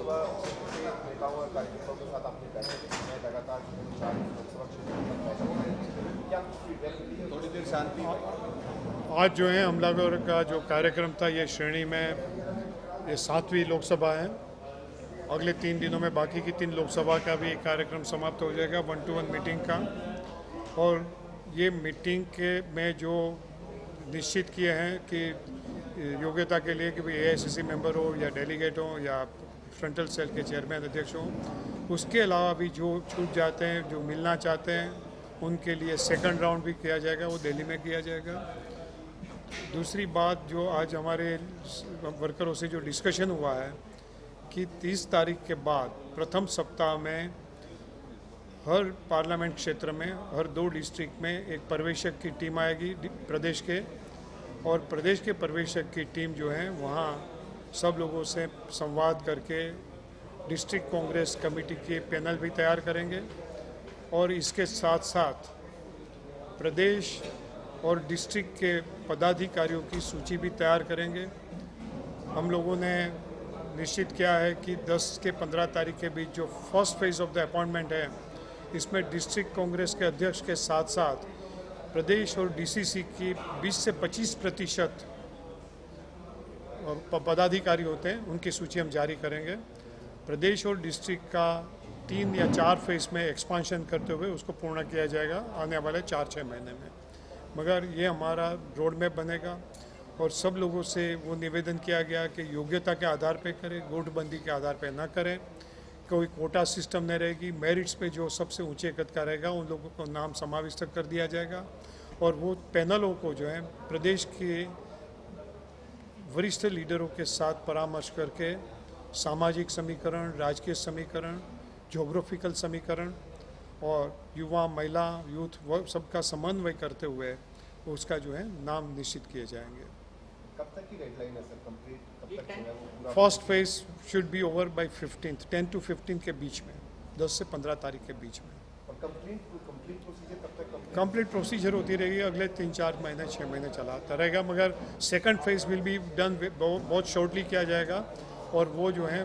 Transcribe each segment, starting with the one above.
लोकसभा क्षेत्र के नेताओं और कार्यकर्ताओं के साथ आपने बैठक की है, लगातार 4 लोकसभा क्षेत्रों में बैठक हो रही है, क्या कुछ फीडबैक मिली है? थोड़ी देर शांति। आज जो है हमलावर का जो कार्यक्रम था, ये श्रेणी में ये 7वीं लोकसभा है। अगले 3 दिनों में बाकी की 3 लोकसभा का भी कार्यक्रम समाप्त हो जाएगा 1-to-1 मीटिंग का। और ये मीटिंग के में जो निश्चित किए हैं कि योग्यता के लिए कि भाई एआईसीसी मेंबर हो या डेलीगेट हो या फ्रंटल सेल के चेयरमैन अध्यक्ष हो, उसके अलावा भी जो छूट जाते हैं, जो मिलना चाहते हैं, उनके लिए सेकंड राउंड भी किया जाएगा, वो दिल्ली में किया जाएगा। दूसरी बात जो आज हमारे वर्करों से जो डिस्कशन हुआ है कि 30 तारीख के बाद प्रथम सप्ताह में हर पार्लियामेंट क्षेत्र में हर 2 डिस्ट्रिक्ट में एक पर्यवेक्षक की टीम आएगी प्रदेश के, और प्रदेश के पर्यवेक्षक की टीम जो है वहाँ सब लोगों से संवाद करके डिस्ट्रिक्ट कांग्रेस कमेटी के पैनल भी तैयार करेंगे। और इसके साथ साथ प्रदेश और डिस्ट्रिक्ट के पदाधिकारियों की सूची भी तैयार करेंगे। हम लोगों ने निश्चित किया है कि 10 के 15 तारीख के बीच जो first phase of the appointment है, इसमें डिस्ट्रिक्ट कांग्रेस के अध्यक्ष के साथ साथ प्रदेश और डीसीसी की 20 से 25% पदाधिकारी होते हैं, उनकी सूची हम जारी करेंगे। प्रदेश और डिस्ट्रिक्ट का 3 या 4 फेज में एक्सपांशन करते हुए उसको पूर्ण किया जाएगा आने वाले 4-6 महीने में। मगर ये हमारा रोड मैप बनेगा और सब लोगों से वो निवेदन किया गया कि योग्यता के आधार पे करें, गुटबंदी के आधार पे ना करें, कोई कोटा सिस्टम नहीं रहेगी। मेरिट्स पे जो सबसे ऊंचे कद का रहेगा उन लोगों को नाम समाविष्ट कर दिया जाएगा। और वो पैनलों को जो है प्रदेश के वरिष्ठ लीडरों के साथ परामर्श करके सामाजिक समीकरण, राजकीय समीकरण, ज्योग्राफिकल समीकरण और युवा, महिला, यूथ, वो सबका समन्वय करते हुए उसका जो है नाम निश्चित किए जाएंगे। कब तक की डेडलाइन है सर? कंप्लीट कब तक जो है वो पूरा? First phase should be over by 15th, 10 to 15 के बीच में, 10 से 15 तारीख के बीच में। और कंप्लीट प्रोसीजर कब तक? कंप्लीट प्रोसीजर होती रहेगी, अगले 3-4 महीने 6 महीने चलाता रहेगा। मगर second phase will be done बहुत शॉर्टली किया जाएगा। और वो जो है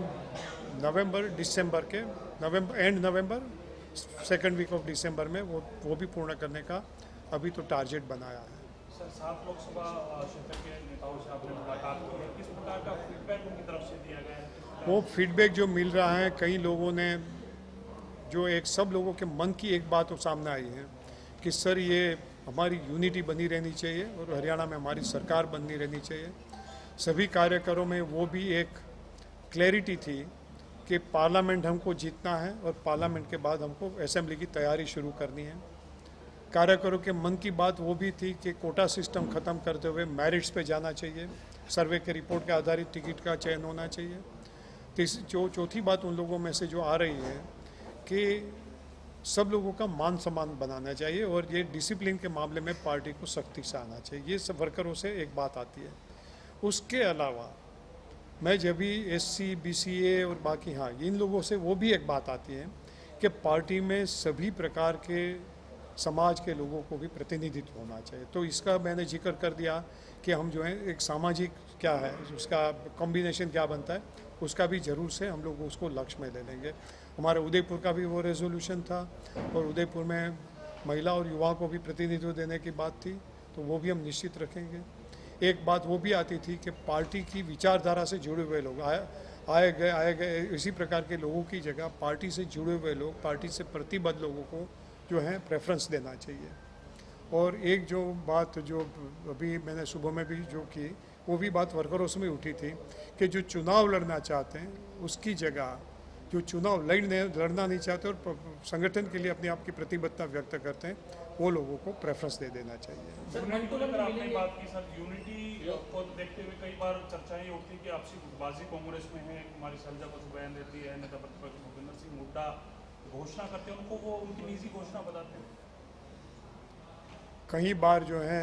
दिसंबर के एंड नवंबर, सेकंड वीक ऑफ दिसंबर में वो भी पूर्ण करने का अभी तो टारगेट बनाया है। सर, 7 लोकसभा क्षेत्र के नेताओं से आपने मुलाकात की है, किस प्रकार का फीडबैक उनकी तरफ से दिया गया है? वो फीडबैक जो मिल रहा है, कई लोगों ने जो सब लोगों के मन की एक बात सामने आई है कि सर ये हमारी यूनिटी बनी रहनी चाहिए और हरियाणा में हमारी सरकार बननी रहनी चाहिए। सभी कार्यकरों में वो भी एक क्लैरिटी थी कि पार्लियामेंट हमको जीतना है और पार्लियामेंट के बाद हमको असेंबली की तैयारी शुरू करनी है। कार्यकरों के मन की बात वो भी थी कि कोटा सिस्टम ख़त्म करते हुए मेरिट्स पे जाना चाहिए, सर्वे के रिपोर्ट के आधारित टिकट का चयन होना चाहिए। चौथी बात उन लोगों में से जो आ रही है कि सब लोगों का मान सम्मान बनाना चाहिए और ये डिसिप्लिन के मामले में पार्टी को सख्ती से आना चाहिए। ये सब वर्करों से एक बात आती है। उसके अलावा मैं जब भी एससी, बीसीए और बाकी इन लोगों से वो भी एक बात आती है कि पार्टी में सभी प्रकार के समाज के लोगों को भी प्रतिनिधित्व होना चाहिए। तो इसका मैंने जिक्र कर दिया कि हम जो है एक सामाजिक क्या है, उसका कॉम्बिनेशन क्या बनता है, उसका भी ज़रूर से हम लोग उसको लक्ष्य में ले लेंगे। हमारे उदयपुर का भी वो रेजोल्यूशन था और उदयपुर में महिला और युवाओं को भी प्रतिनिधित्व देने की बात थी, तो वो भी हम निश्चित रखेंगे। एक बात वो भी आती थी कि पार्टी की विचारधारा से जुड़े हुए लोग आए गए इसी प्रकार के लोगों की जगह पार्टी से जुड़े हुए लोग, पार्टी से प्रतिबद्ध लोगों को जो है प्रेफरेंस देना चाहिए। और एक जो बात जो अभी मैंने सुबह में भी जो की, वो भी बात वर्करों से भी उठी थी कि जो चुनाव लड़ना चाहते हैं उसकी जगह जो चुनाव लड़ना नहीं चाहते और संगठन के लिए अपने आप की प्रतिबद्धता व्यक्त करते हैं, वो लोगों को प्रेफरेंस दे देना चाहिए। यूनिटी को लेकर आपने बात की सर, यूनिटी को देखते हुए कई बार चर्चाएं उठती कि आपसी गुटबाजी कांग्रेस में है, हमारी शैलजा बसु बयान देती है, नेता प्रतिपक्ष भूपेंद्र सिंह हुड्डा घोषणा करते हैं, उनको वो उनकी निजी घोषणा बताते हैं। कई बार जो है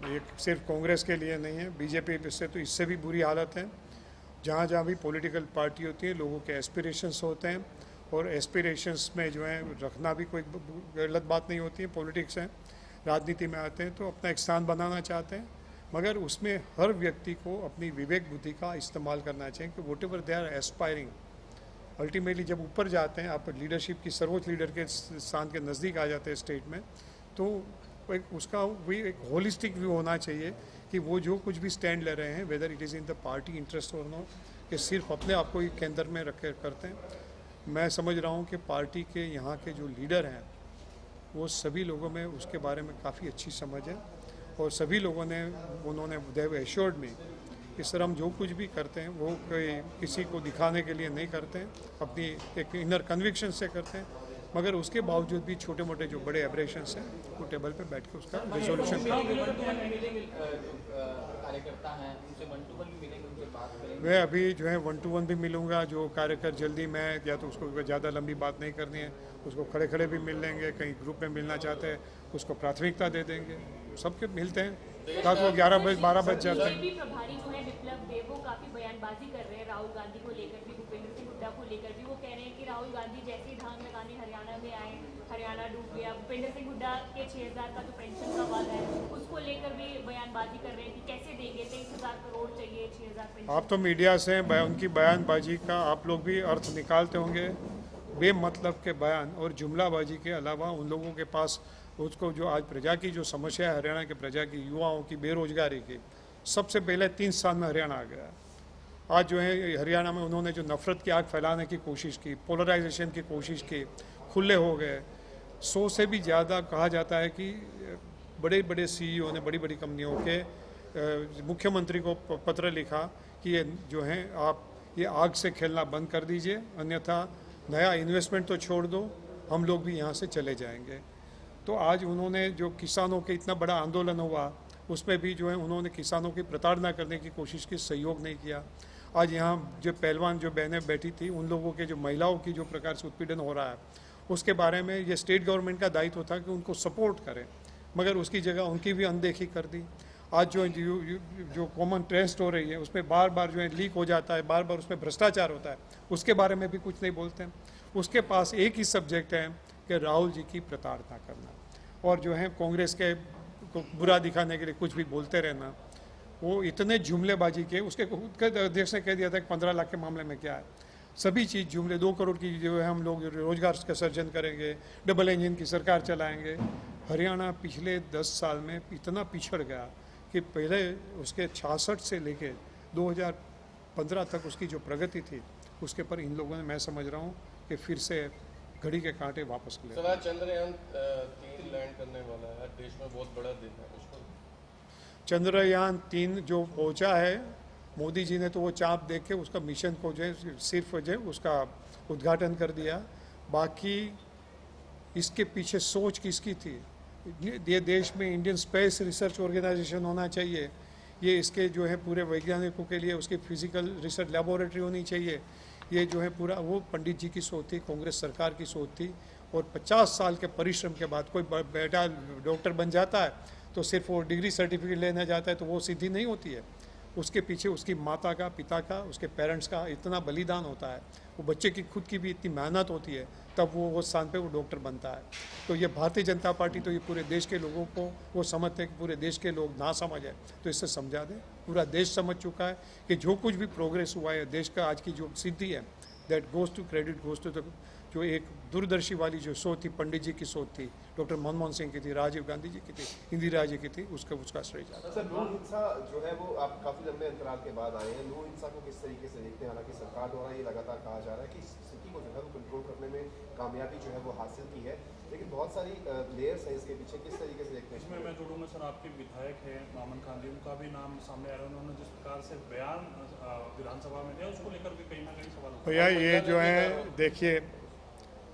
ये सिर्फ कांग्रेस के लिए नहीं है, बीजेपी से तो इससे भी बुरी हालत है। जहाँ जहाँ भी पॉलिटिकल पार्टी होती है, लोगों के एस्पिरेशंस होते हैं और एस्पिरेशंस में जो है रखना भी कोई गलत बात नहीं होती है। पॉलिटिक्स है, राजनीति में आते हैं तो अपना एक स्थान बनाना चाहते हैं, मगर उसमें हर व्यक्ति को अपनी विवेक बुद्धि का इस्तेमाल करना चाहिए कि whatever they are aspiring ultimately जब ऊपर जाते हैं, आप लीडरशिप की सर्वोच्च लीडर के स्थान के नज़दीक आ जाते हैं स्टेट में, तो एक उसका भी एक होलिस्टिक व्यू होना चाहिए कि वो जो कुछ भी स्टैंड ले रहे हैं, whether it is in the party interest और नॉट, कि सिर्फ अपने आप को ही केंद्र में रख कर करते हैं। मैं समझ रहा हूँ कि पार्टी के यहाँ के जो लीडर हैं वो सभी लोगों में उसके बारे में काफ़ी अच्छी समझ है, और सभी लोगों ने उन्होंने दे हैव एश्योर्ड मी कि सर हम जो कुछ भी करते हैं वो किसी को दिखाने के लिए नहीं करते हैं, अपनी एक इनर कन्विक्शन से करते हैं, मगर उसके बावजूद भी छोटे मोटे जो बड़े एब्रेशंस हैं वो टेबल पे बैठ के उसका रिजोल्यूशन कार्यकर्ता हैं उनसे 1-to-1 भी मिलेंगे, उनसे बात करेंगे। मैं अभी जो है 1-to-1 भी मिलूंगा, जो कार्यकर जल्दी मैं या तो उसको ज़्यादा लंबी बात नहीं करनी है, उसको खड़े खड़े भी मिल लेंगे, कहीं ग्रुप में मिलना चाहते हैं उसको प्राथमिकता दे देंगे, सबके मिलते हैं ताकि वो 11 बजे 12 बज जाते हैं। बीजेपी प्रभारी जो है विप्लव देव वो काफी बयानबाजी कर रहे हैं राहुल गांधी को लेकर भी, भूपेंद्र सिंह हुड्डा को लेकर भी। वो कह रहे हैं कि राहुल गांधी जैसे ही धान लगाने हरियाणा में आए, हरियाणा डूब गया। भूपेंद्र सिंह हुड्डा के 6,000 का जो पेंशन का वादा है उसको लेकर भी बयानबाजी कर रहे हैं कि कैसे देंगे, 23,000 करोड़ चाहिए, 6,000 पेंशन। आप तो मीडिया से उनकी बयानबाजी का आप लोग भी अर्थ निकालते होंगे। बेमतलब के बयान और जुमलाबाजी के अलावा उन लोगों के पास उसको जो आज प्रजा की जो समस्या है, हरियाणा के प्रजा की, युवाओं की बेरोजगारी की, सबसे पहले 3 साल में हरियाणा आ गया। आज जो है हरियाणा में उन्होंने जो नफरत की आग फैलाने की कोशिश की, पोलराइजेशन की कोशिश की, खुले हो गए। 100 से भी ज़्यादा कहा जाता है कि बड़े बड़े CEO ने बड़ी बड़ी कंपनियों के मुख्यमंत्री को पत्र लिखा कि ये जो है आप ये आग से खेलना बंद कर दीजिए, अन्यथा नया इन्वेस्टमेंट तो छोड़ दो, हम लोग भी यहाँ से चले जाएंगे। तो आज उन्होंने जो किसानों के इतना बड़ा आंदोलन हुआ उसमें भी जो है उन्होंने किसानों की प्रताड़ना करने की कोशिश की, सहयोग नहीं किया। आज यहाँ जो पहलवान जो बहनें बैठी थी उन लोगों के जो महिलाओं की जो प्रकार से उत्पीड़न हो रहा है उसके बारे में ये स्टेट गवर्नमेंट का दायित्व था कि उनको सपोर्ट करें, मगर उसकी जगह उनकी भी अनदेखी कर दी। आज जो कॉमन टेस्ट हो रही है उसमें बार बार जो है लीक हो जाता है, बार बार उसमें भ्रष्टाचार होता है, उसके बारे में भी कुछ नहीं बोलते हैं। उसके पास एक ही सब्जेक्ट है कि राहुल जी की प्रताड़ना करना और जो है कांग्रेस के को बुरा दिखाने के लिए कुछ भी बोलते रहना। वो इतने जुमलेबाजी के, उसके खुद के अध्यक्ष ने कह दिया था कि 15 लाख के मामले में क्या है, सभी चीज़ जुमले। 2 करोड़ की जो है हम लोग रोजगार का सर्जन करेंगे, डबल इंजन की सरकार चलाएंगे। हरियाणा पिछले 10 साल में इतना पिछड़ गया कि पहले उसके 66 से लेके 2015 तक उसकी जो प्रगति थी उसके पर इन लोगों ने, मैं समझ रहा हूँ कि फिर से घड़ी के कांटे वापस ले। सर चंद्रयान 3 लैंड करने वाला है, देश में बहुत बड़ा दिन है उसको। चंद्रयान 3 जो पहुंचा है, मोदी जी ने तो वो चाँद देख के उसका मिशन को जो है सिर्फ जो है उसका उद्घाटन कर दिया। बाकी इसके पीछे सोच किसकी थी? ये देश में इंडियन स्पेस रिसर्च ऑर्गेनाइजेशन होना चाहिए, ये इसके जो है पूरे वैज्ञानिकों के लिए उसकी फिजिकल रिसर्च लेबोरेटरी होनी चाहिए। ये जो है पूरा वो पंडित जी की सोच थी, कांग्रेस सरकार की सोच थी। और 50 साल के परिश्रम के बाद कोई बेटा डॉक्टर बन जाता है तो सिर्फ वो डिग्री सर्टिफिकेट लेने जाता है तो वो सिद्धि नहीं होती है। उसके पीछे उसकी माता का, पिता का, उसके पेरेंट्स का इतना बलिदान होता है, वो बच्चे की खुद की भी इतनी मेहनत होती है, तब वो स्थान पे वो डॉक्टर बनता है। तो ये भारतीय जनता पार्टी तो ये पूरे देश के लोगों को वो समझते हैं कि पूरे देश के लोग ना समझ है, तो इससे समझा दें। पूरा देश समझ चुका है कि जो कुछ भी प्रोग्रेस हुआ है देश का, आज की जो सिद्धि है, that goes to credit goes to जो एक दूरदर्शी वाली जो सोच थी, पंडित जी की सोच थी, डॉक्टर मनमोहन सिंह की थी, राजीव गांधी जी की थी, इंदिरा जी की थी, उसका श्रेय जाता है। सर लूट हिंसा जो है वो आप काफी लंबे अंतराल के बाद आए हैं, लूट हिंसा को किस तरीके से देखते हैं? हालांकि सरकार द्वारा ये लगातार कहा जा रहा है कि स्थिति को जो है वो कंट्रोल करने में कामयाबी जो है वो हासिल की है, लेकिन बहुत सारी लेयर्स हैं इसके पीछे, किस तरीके से देखते हैं? इसमें मैं जोड़ूंगा सर, आपके विधायक हैं मामन खान जी, उनका भी नाम सामने आ रहा है। उन्होंने जिस प्रकार से बयान विधानसभा में दिया उसको लेकर भी कहीं ना कहीं सवाल उठा। भैया ये जो है देखिए,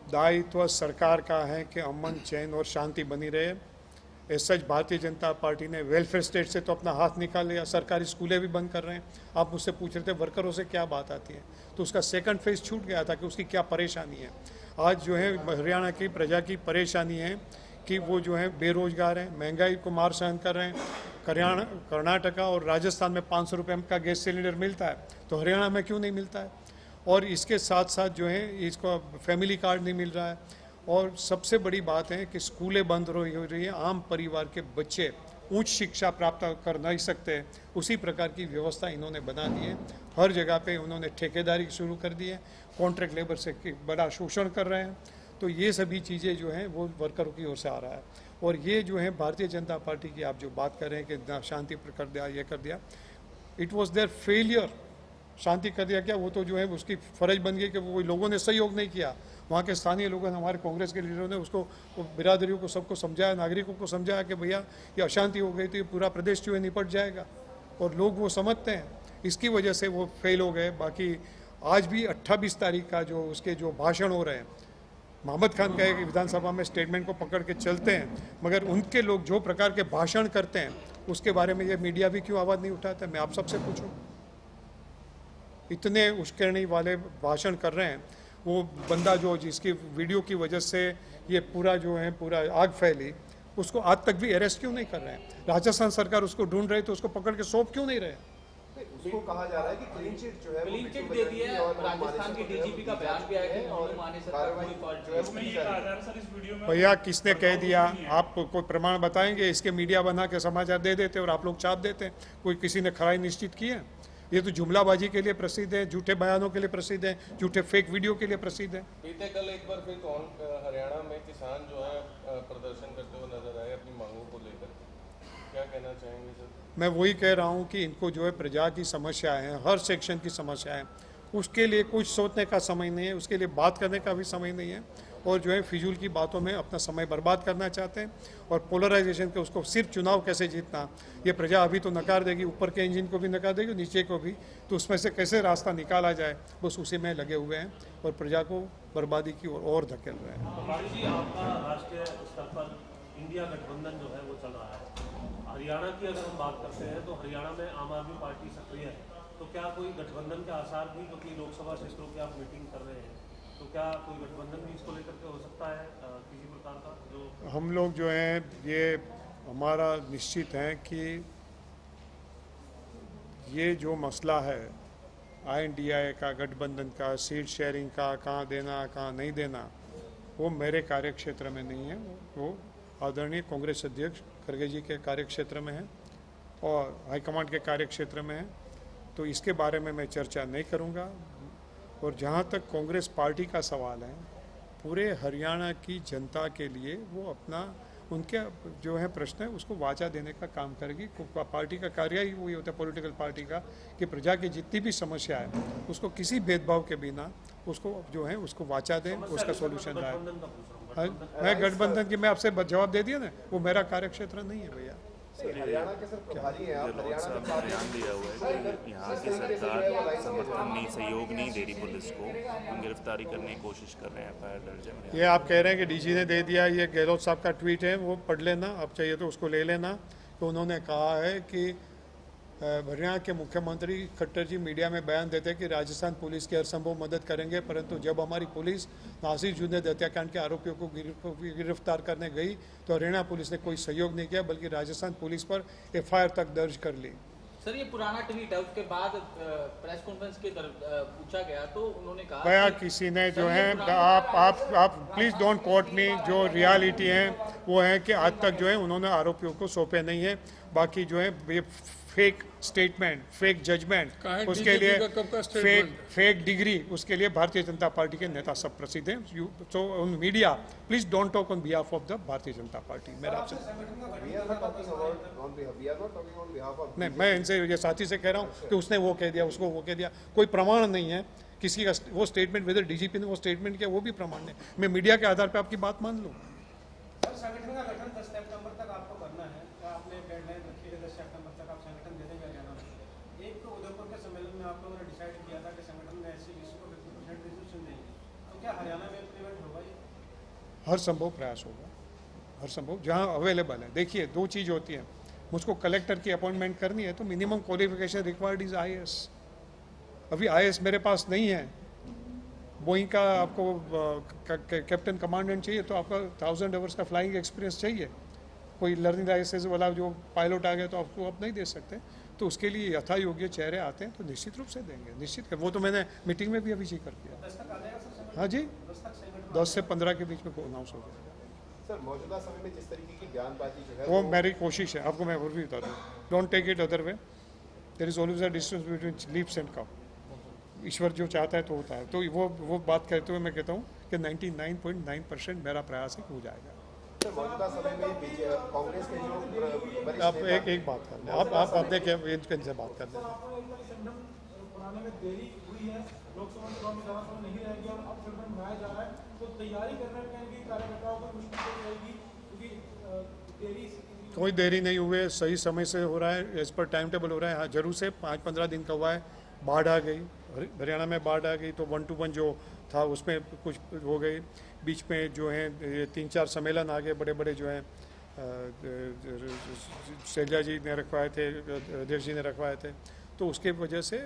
दायित्व सरकार का है कि अमन, चैन और शांति बनी रहे। सच भारतीय जनता पार्टी ने वेलफेयर स्टेट से तो अपना हाथ निकाल लिया, सरकारी स्कूलें भी बंद कर रहे हैं। आप मुझसे पूछ रहे थे वर्करों से क्या बात आती है, तो उसका सेकंड फेज छूट गया था कि उसकी क्या परेशानी है। आज जो है हरियाणा की प्रजा की परेशानी है कि वो जो है बेरोजगार हैं, महंगाई को मार सहन कर रहे हैं। कर्नाटका और राजस्थान में 500 रुपये का गैस सिलेंडर मिलता है, तो हरियाणा में क्यों नहीं मिलता है? और इसके साथ साथ जो है इसको फैमिली कार्ड नहीं मिल रहा है। और सबसे बड़ी बात है कि स्कूलें बंद हो रही है, आम परिवार के बच्चे उच्च शिक्षा प्राप्त कर नहीं सकते, उसी प्रकार की व्यवस्था इन्होंने बना दी है। हर जगह पे उन्होंने ठेकेदारी शुरू कर दी है, कॉन्ट्रैक्ट लेबर से बड़ा शोषण कर रहे हैं। तो ये सभी चीज़ें जो हैं वो वर्करों की ओर से आ रहा है। और ये जो है भारतीय जनता पार्टी की आप जो बात कर रहे हैं कि शांति कर दिया, ये कर दिया, इट वॉज देयर फेलियर। शांति कर दिया क्या, वो तो जो है उसकी फर्ज बन गई कि वो लोगों ने सहयोग नहीं किया। वहाँ के स्थानीय लोगों ने, हमारे कांग्रेस के लीडरों ने उसको बिरादरियों को सबको समझाया, नागरिकों को समझाया कि भैया ये अशांति हो गई तो ये पूरा प्रदेश जो है निपट जाएगा, और लोग वो समझते हैं। इसकी वजह से वो फेल हो गए। बाकी आज भी 28 तारीख का जो उसके जो भाषण हो रहे हैं, मोहम्मद खान कहे कि विधानसभा में स्टेटमेंट को पकड़ के चलते हैं, मगर उनके लोग जो प्रकार के भाषण करते हैं उसके बारे में ये मीडिया भी क्यों आवाज़ नहीं उठाता? मैं आप सबसे पूछूं, इतने उश्केरणी वाले भाषण कर रहे हैं। वो बंदा जो जिसकी वीडियो की वजह से ये पूरा जो है पूरा आग फैली, उसको आज तक भी अरेस्ट क्यों नहीं कर रहे हैं? राजस्थान सरकार उसको ढूंढ रही तो उसको पकड़ के सौंप क्यों नहीं रहे? उसको कहा जा रहा है कि क्लीन चिट जो है वो क्लीन चिट बिट्टू दे बजरंगी दी है। और राजस्थान के डीजीपी का बयान भी आया कि और मोनू माने सरकार कार्रवाई कोई फॉल्ट जो है वो इसमें की ये जा कहा रही जा है। रहा है सर इस वीडियो में भैया किसने कह दिया? नहीं है। आप कोई प्रमाण बताएंगे? इसके मीडिया बना के समाचार दे देते और आप लोग छाप देते। कोई किसी ने खराई निश्चित की है? ये तो जुमलाबाजी के लिए प्रसिद्ध है, झूठे बयानों के लिए प्रसिद्ध है, झूठे फेक वीडियो के लिए प्रसिद्ध है। बीते कल एक बार फिर हरियाणा में किसान जो है प्रदर्शन करते हुए नजर आए अपनी मांगों को लेकर, क्या कहना चाहेंगे सर? मैं वही कह रहा हूँ कि इनको जो है प्रजा की समस्या है, हर सेक्शन की समस्या है, उसके लिए कुछ सोचने का समय नहीं है, उसके लिए बात करने का भी समय नहीं है, और जो है फिजूल की बातों में अपना समय बर्बाद करना चाहते हैं। और पोलराइजेशन के उसको सिर्फ चुनाव कैसे जीतना, ये प्रजा अभी तो नकार देगी, ऊपर के इंजन को भी नकार देगी, नीचे को भी। तो उसमें से कैसे रास्ता निकाला जाए, बस उसी में लगे हुए हैं और प्रजा को बर्बादी की ओर और धकेल रहे हैं। कुमारी जी, आपका राष्ट्रीय स्तर पर इंडिया गठबंधन जो है वो चल रहा है। हरियाणा की अगर हम बात करते हैं तो हरियाणा में आम आदमी पार्टी सक्रिय है, तो क्या कोई गठबंधन के आसार भी, क्योंकि लोकसभा क्षेत्रों की आप मीटिंग कर रहे हैं, तो क्या कोई गठबंधन भी इसको लेकर के हो सकता है किसी प्रकार का? जो हम लोग जो हैं ये हमारा निश्चित है कि ये जो मसला है INDI का, गठबंधन का, सीट शेयरिंग का, कहाँ देना कहाँ नहीं देना, वो मेरे कार्यक्षेत्र में नहीं है। वो आदरणीय कांग्रेस अध्यक्ष खड़गे जी के कार्यक्षेत्र में है और हाईकमांड के कार्यक्षेत्र में है, तो इसके बारे में मैं चर्चा नहीं करूँगा। और जहाँ तक कांग्रेस पार्टी का सवाल है, पूरे हरियाणा की जनता के लिए वो अपना उनके जो है प्रश्न है उसको वाचा देने का काम करेगी। पार्टी का कार्य ही वही होता है, पॉलिटिकल पार्टी का, कि प्रजा की जितनी भी समस्या है उसको किसी भेदभाव के बिना उसको जो है उसको वाचा दें, उसका सोल्यूशन लाए। मैं गठबंधन की मैं आपसे जवाब दे दिया ना, वो मेरा कार्यक्षेत्र नहीं है भैया। हरियाणा के सर प्रभारी हैं आप, गहलोत साहब ने बयान दिया हुआ है कि यहाँ की सरकार समर्थन नहीं, सहयोग नहीं दे रही पुलिस को, गिरफ्तारी करने की कोशिश कर रहे हैं, FIR दर्ज है। ये आप कह रहे हैं कि DG ने दे दिया, ये गहलोत साहब का ट्वीट है, वो पढ़ लेना, आप चाहिए तो उसको ले लेना। तो उन्होंने कहा है कि हरियाणा के मुख्यमंत्री खट्टर जी मीडिया में बयान देते हैं कि राजस्थान पुलिस की हर संभव मदद करेंगे, परंतु जब हमारी पुलिस नासिर जुनैद हत्याकांड के आरोपियों को गिरफ्तार करने गई तो हरियाणा पुलिस ने कोई सहयोग नहीं किया, बल्कि राजस्थान पुलिस पर FIR तक दर्ज कर ली। सर, ये पुराना ट्वीट है, उसके बाद प्रेस कॉन्फ्रेंस के पूछा गया तो उन्होंने कहा भैया किसी ने जो है आप प्लीज़ डोंट कोट मी, जो रियलिटी है वो है कि आज तक जो है उन्होंने आरोपियों को सौंपे नहीं है। बाकी जो है ये फेक स्टेटमेंट, फेक जजमेंट, उसके लिए फेक डिग्री, उसके लिए भारतीय जनता पार्टी के नेता सब प्रसिद्ध हैं। So on media please don't talk on behalf of the Bharatiya Janata party. मेरा आपसे नहीं, मैं इनसे ये साथी से कह रहा हूँ कि उसने वो कह दिया, उसको वो कह दिया, कोई प्रमाण नहीं है किसी का। वो स्टेटमेंट वेदर DGP ने वो स्टेटमेंट किया वो भी प्रमाण नहीं। मैं मीडिया के आधार पर आपकी बात मान लूँ। संगठन का गठन 10 सितंबर तक आपको करना है, तो आपने डेडलाइन रखी है 10 सितंबर तक आप संगठन दे देंगे हरियाणा में। एक तो उदयपुर के सम्मेलन में आप लोगों ने डिसाइड किया था कि संगठन में SC BC को 50% रिजर्वेशन देंगे, तो क्या हरियाणा में इम्प्लीमेंट होगा ये? हर संभव प्रयास होगा, हर संभव जहाँ अवेलेबल है। देखिए दो चीज़ होती है, मुझको कलेक्टर की अपॉइंटमेंट करनी है तो minimum qualification required is IAS। अभी IAS मेरे पास नहीं है। बोइंग का आपको कैप्टन कमांडेंट चाहिए तो आपका 1000 आवर्स का फ्लाइंग एक्सपीरियंस चाहिए। कोई लर्निंग लाइसेंस वाला जो पायलट आ गया तो आपको आप नहीं दे सकते। तो उसके लिए यथा योग्य चेहरे आते हैं तो निश्चित रूप से देंगे, निश्चित कर। वो तो मैंने मीटिंग में भी अभी जिक्र किया। हाँ जी, 10 से 15 के बीच में अनाउंस हो जाएगा। सर मौजूदा समय में जिस तरीके की बयानबाजी जो है वो मेरी कोशिश है, आपको मैं और भी बता दूँ, don't take it other way, there is always a distance between lips and cow. ईश्वर जो चाहता है तो होता है। तो वो बात करते हुए मैं कहता हूँ कि 99.9% मेरा प्रयास है कि हो जाएगा। सर मौजूदा समय में कांग्रेस के जो वरिष्ठ आप नेता- एक बात कर लें, आप देखिए इनसे बात कर लें। पुराने में देरी हुई है, लोकसभा चुनाव में ज़्यादा समय नहीं रहेगी और अब संगठन बनाया जा रहा है, तो तैयारी करने में कहीं कार्यकर्ताओं को मुश्किल हो जाएगी क्योंकि देरी कोई देरी नहीं हुई, सही समय से हो रहा है, एज पर टाइम टेबल हो रहा है। हाँ जरूर से 5-15 दिन का हुआ है, बाढ़ आ गई, हरियाणा में बाढ़ आ गई तो 1-to-1 जो था उसमें कुछ हो गई। बीच में जो है ये 3-4 सम्मेलन आ गए बड़े बड़े जो हैं, शैलजा जी ने रखवाए थे, अध्यक्ष जी ने रखवाए थे, तो उसके वजह से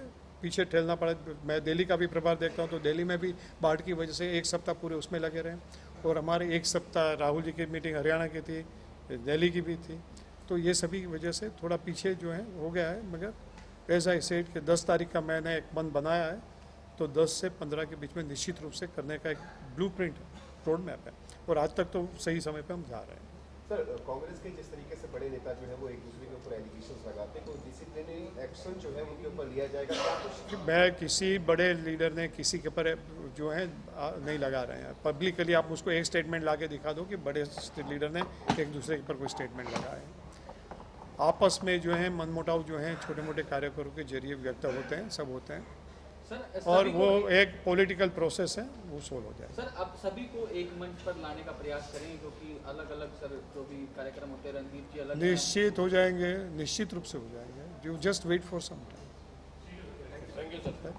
पीछे ठहरना पड़ा। मैं दिल्ली का भी प्रभार देखता हूँ तो दिल्ली में भी बाढ़ की वजह से 1 सप्ताह पूरे उसमें लगे रहे, और हमारे 1 सप्ताह राहुल जी की मीटिंग हरियाणा की थी, दिल्ली की भी थी, तो ये सभी वजह से थोड़ा पीछे जो है हो गया है। मगर एज आई सेड कि 10 तारीख का मैंने एक मन बनाया है, तो 10 से 15 के बीच में निश्चित रूप से करने का एक ब्लूप्रिंट है, रोड मैप है, और आज तक तो सही समय पे हम जा रहे हैं। सर कांग्रेस के जिस तरीके से बड़े नेता जो है वो एक दूसरे के ऊपर एलिगेशंस लगाते हैं, तो डिसिप्लिनरी एक्शन जो है उनके ऊपर लिया जाएगा क्या कुछ? मैं किसी बड़े लीडर ने किसी के ऊपर जो है नहीं लगा रहे हैं पब्लिकली। आप मुझको एक स्टेटमेंट ला के दिखा दो कि बड़े लीडर ने एक दूसरे के ऊपर कोई स्टेटमेंट लगाया है। आपस में जो है मनमुटाव जो है छोटे मोटे कार्यकरों के जरिए व्यक्त होते हैं, सब होते हैं, सर और सभी वो को एक पॉलिटिकल प्रोसेस है, वो सोल्व हो जाए। सर अब सभी को एक मंच पर लाने का प्रयास करें, क्योंकि अलग अलग सर जो भी कार्यक्रम होते हैं, रणदीप जी अलग हैं। निश्चित हो जाएंगे, निश्चित रूप से हो जाएंगे। You just wait for some time. Thank you sir.